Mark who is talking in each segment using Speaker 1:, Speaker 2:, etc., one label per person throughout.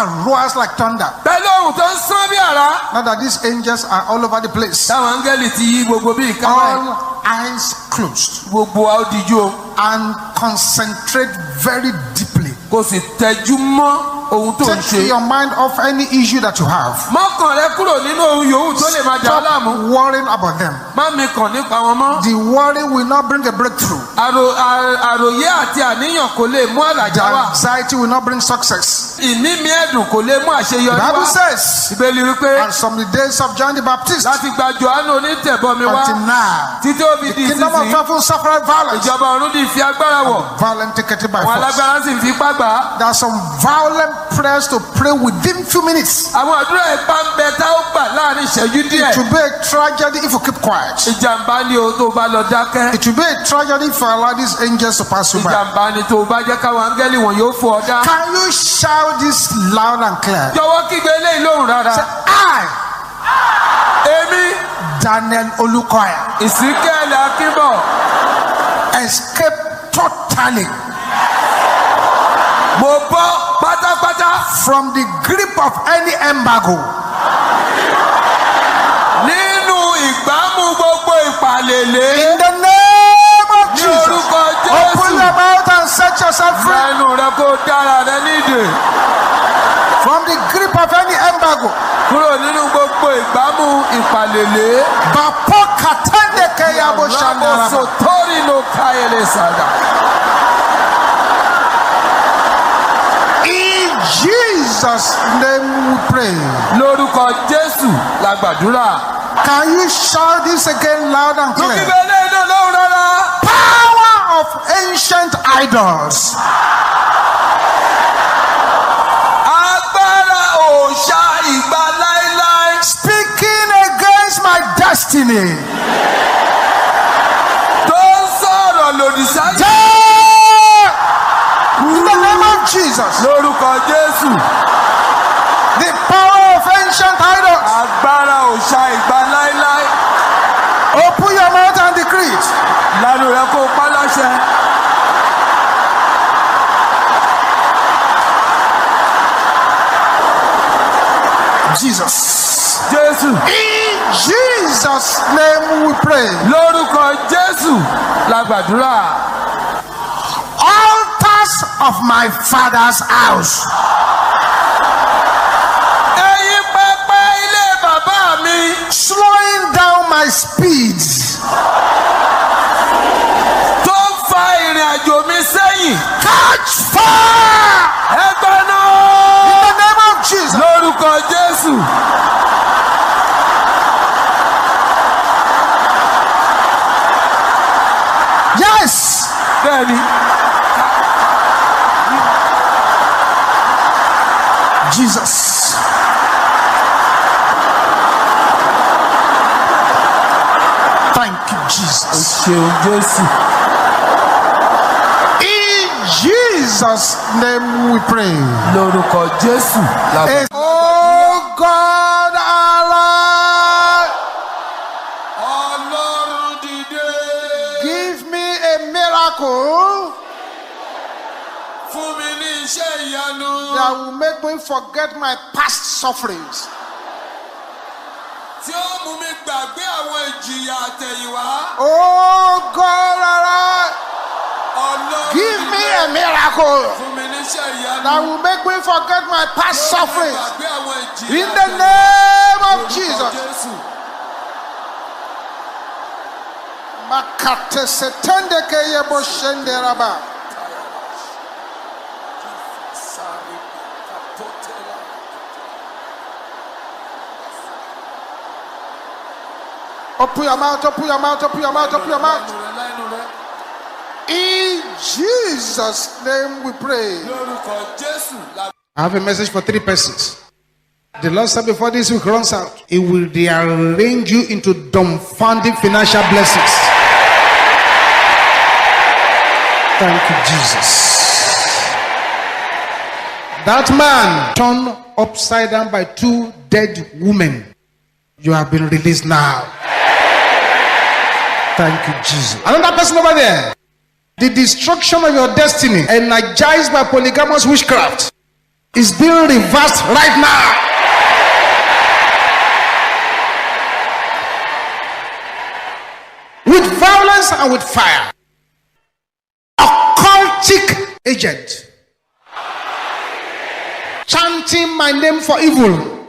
Speaker 1: that roars like thunder. Now that these angels are all over the place. All eyes closed. And concentrate very deeply. Take your mind off any issue that you have. Stop worrying about them. The worry will not bring a breakthrough. The anxiety will not bring success. The Bible says, and from the days of John the Baptist until now, the kingdom of heaven suffered violence. Violent take it by force. There are some violent prayers to pray within few minutes. It will be a tragedy if you keep quiet. It will be a tragedy if you allow these angels to pass you by. Can you shout this loud and clear? Say, Daniel Olukoya, escape totally from the grip of any embargo. In the name of Jesus, open your mouth and set yourself free from the grip of any embargo. In Jesus' name we pray. Can you shout this again loud and clear? Power of ancient idols. Speaking against my destiny. In the name of Jesus. The power of ancient idols. Open your mouth and decree it. Jesus. In Jesus' name we pray. Altars of my father's house. Slowing down my speed. Catch fire. In the name of Jesus. Yes. Jesus. Thank you, Jesus. In Jesus' name we pray. Oh God, Allah, give me a miracle that will make me forget my past sufferings. Oh God, give me a miracle that will make me forget my past sufferings. In the name of Jesus. Open your mouth, open your mouth, open your mouth, open your mouth. In Jesus' name we pray. I have a message for 3 persons. The Lord said before this week runs out, He will rearrange you into dumbfounding financial blessings. Thank you, Jesus. That man turned upside down by 2 dead women. You have been released now. Thank you, Jesus. Another person over there. The destruction of your destiny energized by polygamous witchcraft. is being reversed right now. With violence and with fire. Occultic agent. Chanting my name for evil.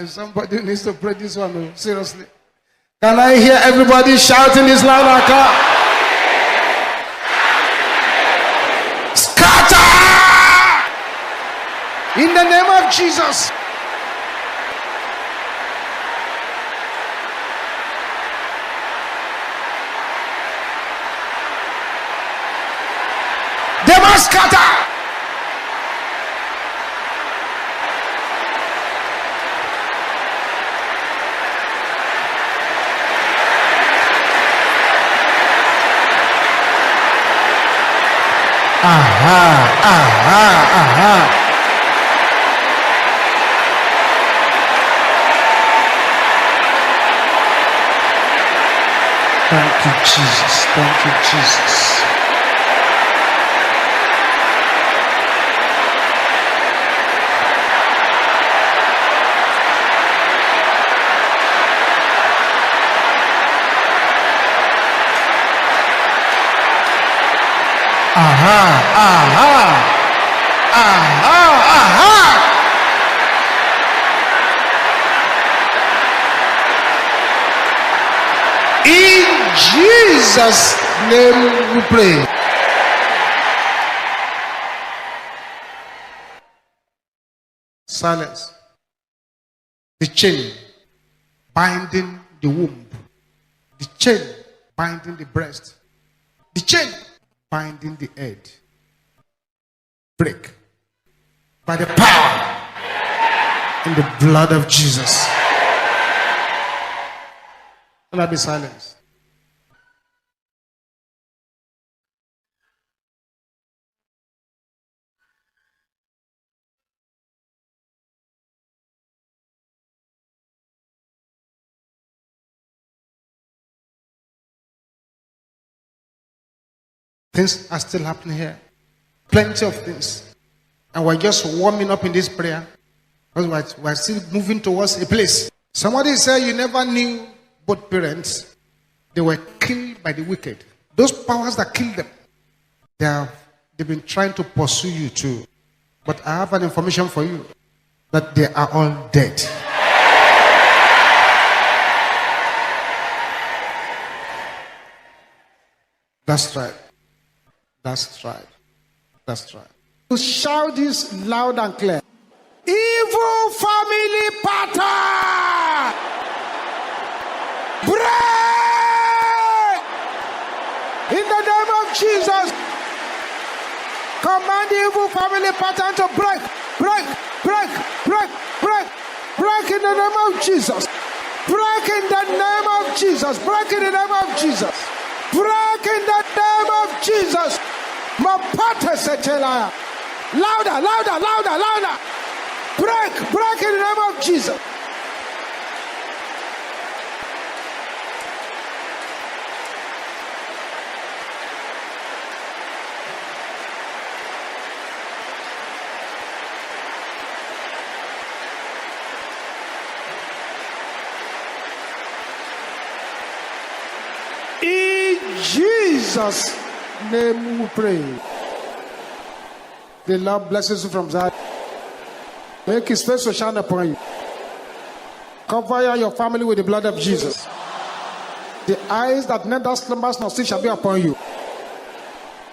Speaker 1: Somebody needs to pray this one, seriously. Can I hear everybody shouting this loud and clear? Scatter! In the name of Jesus. They must scatter. Thank you, Jesus. Thank you, Jesus. In Jesus' name we pray. Silence. The chain binding the womb. The chain binding the breast. The chain binding the head. Break. By the power in the blood of Jesus. Will I be silenced? Things are still happening here. Plenty of things. And we're just warming up in this prayer. Because we're still moving towards a place. Somebody said you never knew both parents. They were killed by the wicked. Those powers that killed them, they've been trying to pursue you too. But I have an information for you. That they are all dead. That's right. That's right. That's right. To shout this loud and clear. Evil family pattern. Break! In the name of Jesus. Command the evil family pattern to break. Break. Break. Break. Break. Break in the name of Jesus. Break in the name of Jesus. Break in the name of Jesus. Break in the name of Jesus. Mapate setelaya. Louder, louder, louder, louder. Break, break in the name of Jesus. In Jesus' name we pray. The Lord blesses you from Zion. Make his face to shine upon you. Cover your family with the blood of Jesus. The eyes that neither slumbers nor sleep shall be upon you.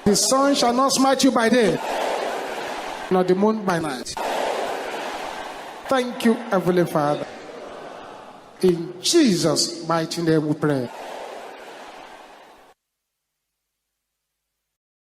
Speaker 1: The sun shall not smite you by day, nor the moon by night. Thank you, Heavenly Father. In Jesus' mighty name we pray.